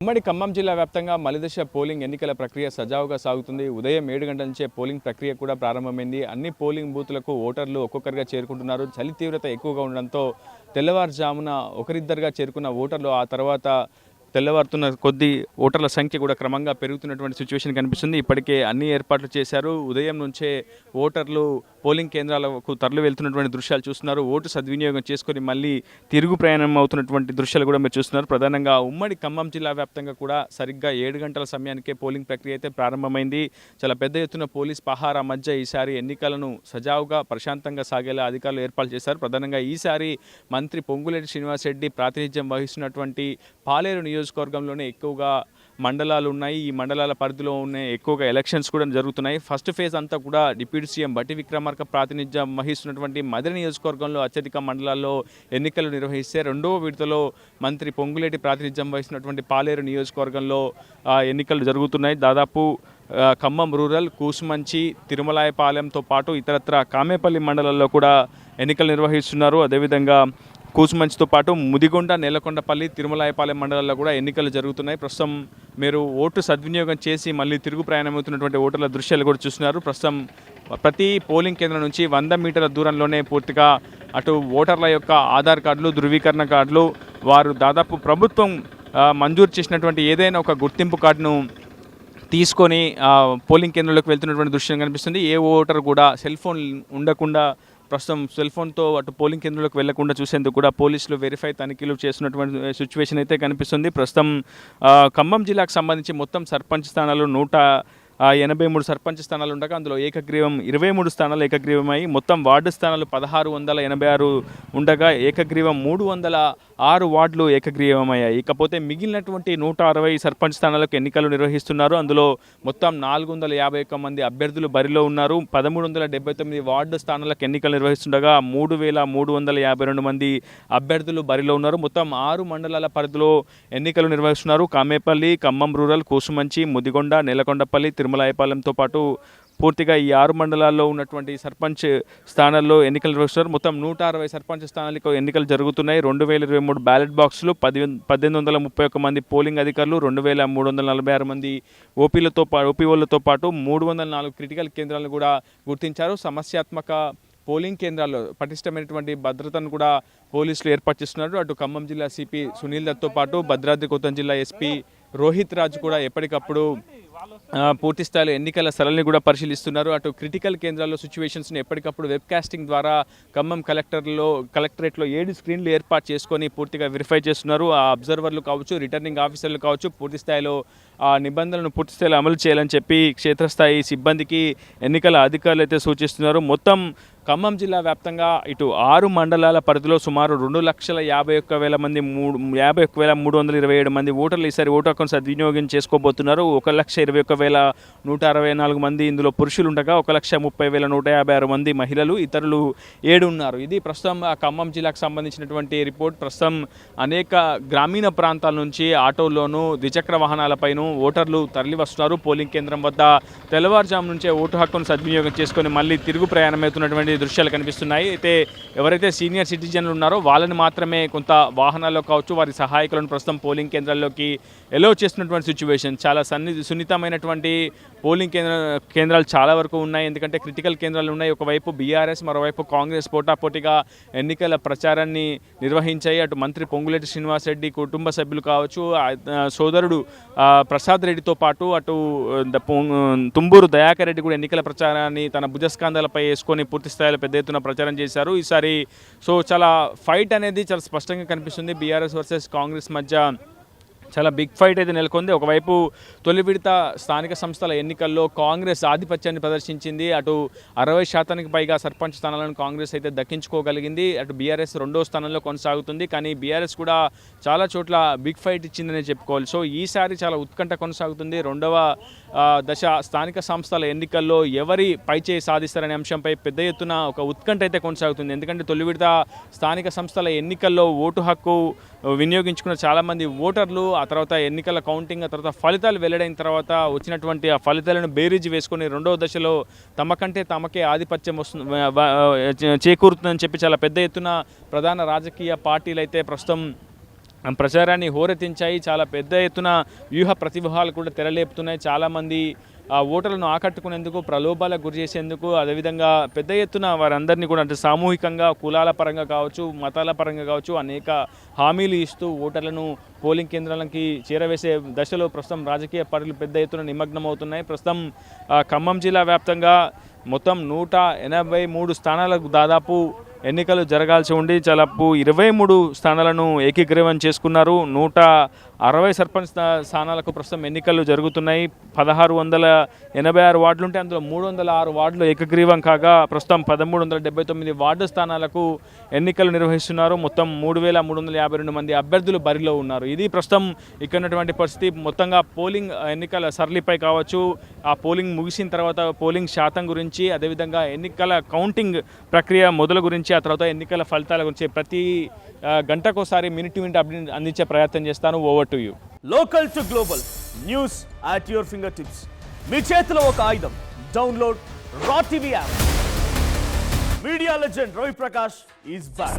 ఉమ్మడి ఖమ్మం జిల్లా వ్యాప్తంగా మలిదశ పోలింగ్ ఎన్నికల ప్రక్రియ సజావుగా సాగుతుంది. ఉదయం 7 గంటల నుంచే పోలింగ్ ప్రక్రియ కూడా ప్రారంభమైంది. అన్ని పోలింగ్ బూత్లకు ఓటర్లు ఒక్కొక్కరిగా చేరుకుంటున్నారు. చలి తీవ్రత ఎక్కువగా ఉండడంతో తెల్లవారుజామున ఒకరిద్దరుగా చేరుకున్న ఓటర్లు ఆ తర్వాత తెల్లవారుతున్న కొద్దీ ఓటర్ల సంఖ్య కూడా క్రమంగా పెరుగుతున్నటువంటి సిచ్యువేషన్ కనిపిస్తుంది. ఇప్పటికే అన్ని ఏర్పాట్లు చేశారు. ఉదయం నుంచే ఓటర్లు పోలింగ్ కేంద్రాలకు తరలి వెళ్తున్నటువంటి దృశ్యాలు చూస్తున్నారు. ఓటు సద్వినియోగం చేసుకొని మళ్ళీ తిరుగు ప్రయాణం అవుతున్నటువంటి దృశ్యాలు కూడా మీరు చూస్తున్నారు. ప్రధానంగా ఉమ్మడి ఖమ్మం జిల్లా వ్యాప్తంగా కూడా సరిగ్గా 7 గంటల సమయానికే పోలింగ్ ప్రక్రియ అయితే ప్రారంభమైంది. చాలా పెద్ద ఎత్తున పోలీస్ పహారా మధ్య ఈసారి ఎన్నికలను సజావుగా ప్రశాంతంగా సాగేలా అధికారులు ఏర్పాటు చేశారు. ప్రధానంగా ఈసారి మంత్రి పొంగులేటి శ్రీనివాసరెడ్డి ప్రాతినిధ్యం వహిస్తున్నటువంటి పాలేరు నియోజకవర్గంలోనే ఎక్కువగా మండలాలు ఉన్నాయి. ఈ మండలాల పరిధిలో ఉన్న ఎక్కువగా ఎలక్షన్స్ కూడా జరుగుతున్నాయి. ఫస్ట్ ఫేజ్ అంతా కూడా డిప్యూటీ సీఎం బట్టి విక్రమార్క ప్రాతినిధ్యం వహిస్తున్నటువంటి మదిర నియోజకవర్గంలో అత్యధిక మండలాల్లో ఎన్నికలు నిర్వహిస్తే రెండవ విడతలో మంత్రి పొంగులేటి ప్రాతినిధ్యం వహిస్తున్నటువంటి పాలేరు నియోజకవర్గంలో ఎన్నికలు జరుగుతున్నాయి. దాదాపు ఖమ్మం రూరల్, కూసుమంచి, తిరుమలాయపాలెంతో పాటు ఇతరత్ర కామేపల్లి మండలాల్లో కూడా ఎన్నికలు నిర్వహిస్తున్నారు. అదేవిధంగా కూసుమంచితో పాటు ముదిగొండ, నేలకొండపల్లి, తిరుమలాయపాలెం మండలాల్లో కూడా ఎన్నికలు జరుగుతున్నాయి. ప్రస్తుతం మీరు ఓటు సద్వినియోగం చేసి మళ్ళీ తిరుగు ప్రయాణమవుతున్నటువంటి ఓటర్ల దృశ్యాలు కూడా చూస్తున్నారు. ప్రస్తుతం ప్రతి పోలింగ్ కేంద్రం నుంచి 100 మీటర్ల దూరంలోనే పూర్తిగా అటు ఓటర్ల యొక్క ఆధార్ కార్డులు, ధృవీకరణ కార్డులు, వారు దాదాపు ప్రభుత్వం మంజూరు చేసినటువంటి ఏదైనా ఒక గుర్తింపు కార్డును తీసుకొని పోలింగ్ కేంద్రంలోకి వెళ్తున్నటువంటి దృశ్యం కనిపిస్తుంది. ఏ ఓటర్ కూడా సెల్ ఫోన్ ఉండకుండా ప్రస్తుతం సెల్ ఫోన్తో అటు పోలింగ్ కేంద్రంలోకి వెళ్లకుండా చూసేందుకు కూడా పోలీసులు వెరిఫై తనిఖీలు చేస్తున్నటువంటి సిచ్యువేషన్ అయితే కనిపిస్తుంది. ప్రస్తుతం ఖమ్మం జిల్లాకు సంబంధించి మొత్తం సర్పంచ్ స్థానాలు 183 సర్పంచ్ స్థానాలు ఉండగా అందులో ఏకగ్రీవం 23 స్థానాలు ఏకగ్రీవమై మొత్తం వార్డు స్థానాలు 1686 ఉండగా ఏకగ్రీవం 306 వార్డులు ఏకగ్రీవమయ్యాయి. ఇకపోతే మిగిలినటువంటి 160 సర్పంచ్ స్థానాలకు ఎన్నికలు నిర్వహిస్తున్నారు. అందులో మొత్తం 451 మంది అభ్యర్థులు బరిలో ఉన్నారు. 1379 వార్డు స్థానాలకు ఎన్నికలు నిర్వహిస్తుండగా 3352 మంది అభ్యర్థులు బరిలో ఉన్నారు. మొత్తం 6 మండలాల పరిధిలో ఎన్నికలు నిర్వహిస్తున్నారు. కామేపల్లి, ఖమ్మం రూరల్, కూసుమంచి, ముదిగొండ, నేలకొండపల్లి, తిరుమలాయపాలెంతో పాటు పూర్తిగా ఈ 6 మండలాల్లో ఉన్నటువంటి సర్పంచ్ స్థానాల్లో ఎన్నికలు నిర్వహిస్తున్నారు. మొత్తం 160 సర్పంచ్ స్థానాలకు ఎన్నికలు జరుగుతున్నాయి. 2023 బ్యాలెట్ బాక్సులు, 1831 మంది పోలింగ్ అధికారులు, 2346 మంది ఓపీఓలతో పాటు 304 క్రిటికల్ కేంద్రాలను కూడా గుర్తించారు. సమస్యాత్మక పోలింగ్ కేంద్రాల్లో పటిష్టమైనటువంటి భద్రతను కూడా పోలీసులు ఏర్పాటు చేస్తున్నారు. అటు ఖమ్మం జిల్లా సిపి సునీల్ దత్తో పాటు భద్రాద్రి కొత్తగూడెం జిల్లా ఎస్పీ రోహిత్ రాజ్ కూడా ఎప్పటికప్పుడు పూర్తి స్థాయిలో ఎన్నికల సరళిని కూడా పరిశీలిస్తున్నారు. అటు క్రిటికల్ కేంద్రాల్లో సిచ్యువేషన్స్ని ఎప్పటికప్పుడు వెబ్కాస్టింగ్ ద్వారా ఖమ్మం కలెక్టరేట్లో 7 స్క్రీన్లు ఏర్పాటు చేసుకొని పూర్తిగా వెరిఫై చేస్తున్నారు. ఆ అబ్జర్వర్లు కావచ్చు, రిటర్నింగ్ ఆఫీసర్లు కావచ్చు, పూర్తి స్థాయిలో ఆ నిబంధనలను పూర్తి స్థాయిలో అమలు చేయాలని చెప్పి క్షేత్రస్థాయి సిబ్బందికి ఎన్నికల అధికారులు అయితే సూచిస్తున్నారు. మొత్తం ఖమ్మం జిల్లా వ్యాప్తంగా ఇటు 6 మండలాల పరిధిలో సుమారు 2,51,000 మంది 51,327 మంది ఓటర్లు ఈసారి ఓటు హక్కును సద్వినియోగం చేసుకోబోతున్నారు. 1,21,164 మంది ఇందులో పురుషులు ఉండగా 1,30,156 మంది మహిళలు, ఇతరులు 7 ఉన్నారు. ఇది ప్రస్తుతం ఖమ్మం జిల్లాకు సంబంధించినటువంటి రిపోర్ట్. ప్రస్తుతం అనేక గ్రామీణ ప్రాంతాల నుంచి ఆటోల్లోనూ ద్విచక్ర వాహనాలపైన ఓటర్లు తరలి వస్తున్నారు. పోలింగ్ కేంద్రం వద్ద తెల్లవారుజాము నుంచే ఓటు హక్కును సద్వినియోగం చేసుకొని మళ్ళీ తిరుగు ప్రయాణమవుతున్నటువంటి దృశ్యాలు కనిపిస్తున్నాయి. అయితే ఎవరైతే సీనియర్ సిటిజన్లు ఉన్నారో వాళ్ళని మాత్రమే కొంత వాహనాల్లో కావచ్చు వారి సహాయకులను ప్రస్తుతం పోలింగ్ కేంద్రాల్లోకి ఎలో చేస్తున్నటువంటి సిచ్యువేషన్. చాలా సున్నితమైనటువంటి పోలింగ్ కేంద్రాలు చాలా వరకు ఉన్నాయి. ఎందుకంటే క్రిటికల్ కేంద్రాలు ఉన్నాయి. ఒకవైపు బీఆర్ఎస్, మరోవైపు కాంగ్రెస్ పోటాపోటీగా ఎన్నికల ప్రచారాన్ని నిర్వహించాయి. అటు మంత్రి పొంగులేటి శ్రీనివాసరెడ్డి కుటుంబ సభ్యులు కావచ్చు, సోదరుడు ప్రసాద్ రెడ్డితో పాటు అటు తుంబూరు దయాకర్ రెడ్డి కూడా ఎన్నికల ప్రచారాన్ని తన భుజస్కంధాలపై వేసుకొని పూర్తి స్థాయిలో పెద్ద ఎత్తున ప్రచారం చేశారు ఈసారి. సో చాలా ఫైట్ అనేది చాలా స్పష్టంగా కనిపిస్తుంది. బీఆర్ఎస్ వర్సెస్ కాంగ్రెస్ మధ్య చాలా బిగ్ ఫైట్ అయితే నెలకొంది. ఒకవైపు తొలి విడత స్థానిక సంస్థల ఎన్నికల్లో కాంగ్రెస్ ఆధిపత్యాన్ని ప్రదర్శించింది. అటు 60% పైగా సర్పంచ్ స్థానాలను కాంగ్రెస్ అయితే దక్కించుకోగలిగింది. అటు బీఆర్ఎస్ 2వ స్థానంలో కొనసాగుతుంది. కానీ బీఆర్ఎస్ కూడా చాలా చోట్ల బిగ్ ఫైట్ ఇచ్చిందనే చెప్పుకోవాలి. సో ఈసారి చాలా ఉత్కంఠ కొనసాగుతుంది. 2వ దశ స్థానిక సంస్థల ఎన్నికల్లో ఎవరి పైచేయి సాధిస్తారనే అంశంపై పెద్ద ఎత్తున ఒక ఉత్కంఠ అయితే కొనసాగుతుంది. ఎందుకంటే తొలి విడత స్థానిక సంస్థల ఎన్నికల్లో ఓటు హక్కు వినియోగించుకున్న చాలామంది ఓటర్లు ఆ తర్వాత ఎన్నికల కౌంటింగ్, ఆ తర్వాత ఫలితాలు వెల్లడైన తర్వాత వచ్చినటువంటి ఆ ఫలితాలను బేరీజు వేసుకొని 2వ దశలో తమకంటే తమకే ఆధిపత్యం చేకూరుతుందని చెప్పి చాలా పెద్ద ఎత్తున ప్రధాన రాజకీయ పార్టీలు అయితే ప్రస్తుతం ప్రచారాన్ని హోరెత్తించాయి. చాలా పెద్ద ఎత్తున వ్యూహ ప్రతివ్యూహాలు కూడా తెరలేపుతున్నాయి. చాలామంది ఓటర్లను ఆకట్టుకునేందుకు, ప్రలోభాలకు గురి చేసేందుకు, అదేవిధంగా పెద్ద ఎత్తున వారందరినీ కూడా అంటే సామూహికంగా కులాల పరంగా కావచ్చు, మతాల పరంగా కావచ్చు అనేక హామీలు ఇస్తూ ఓటర్లను పోలింగ్ కేంద్రాలకి చేరవేసే దశలో ప్రస్తుతం రాజకీయ పార్టీలు పెద్ద ఎత్తున నిమగ్నమవుతున్నాయి. ప్రస్తుతం ఖమ్మం జిల్లా వ్యాప్తంగా మొత్తం 183 స్థానాలకు దాదాపు ఎన్నికలు జరగాల్సి ఉండి చాలాపు 23 స్థానాలను ఏకీగ్రీవం చేసుకున్నారు. 160 సర్పంచ్ స్థానాలకు ప్రస్తుతం ఎన్నికలు జరుగుతున్నాయి. 1686 వార్డులు ఉంటే అందులో 306 వార్డులు ఏకగ్రీవం కాగా ప్రస్తుతం 1379 వార్డు స్థానాలకు ఎన్నికలు నిర్వహిస్తున్నారు. మొత్తం 3352 మంది అభ్యర్థులు బరిలో ఉన్నారు. ఇది ప్రస్తుతం ఇక్కడ ఉన్నటువంటి పరిస్థితి. మొత్తంగా పోలింగ్ ఎన్నికల సరళిపై కావచ్చు, ఆ పోలింగ్ ముగిసిన తర్వాత పోలింగ్ శాతం గురించి, అదేవిధంగా ఎన్నికల కౌంటింగ్ ప్రక్రియ మొదలు గురించి, ఆ తర్వాత ఎన్నికల ఫలితాల గురించి ప్రతి గంటకోసారి మినిట్ టు మినిట్ అప్డేట్ అందించే ప్రయత్నం చేస్తాను. Over to you. Local to global news at your fingertips. మీ చేతిలో ఒక ఆయుధం. Download Raw TV app. Media legend Ravi Prakash is back.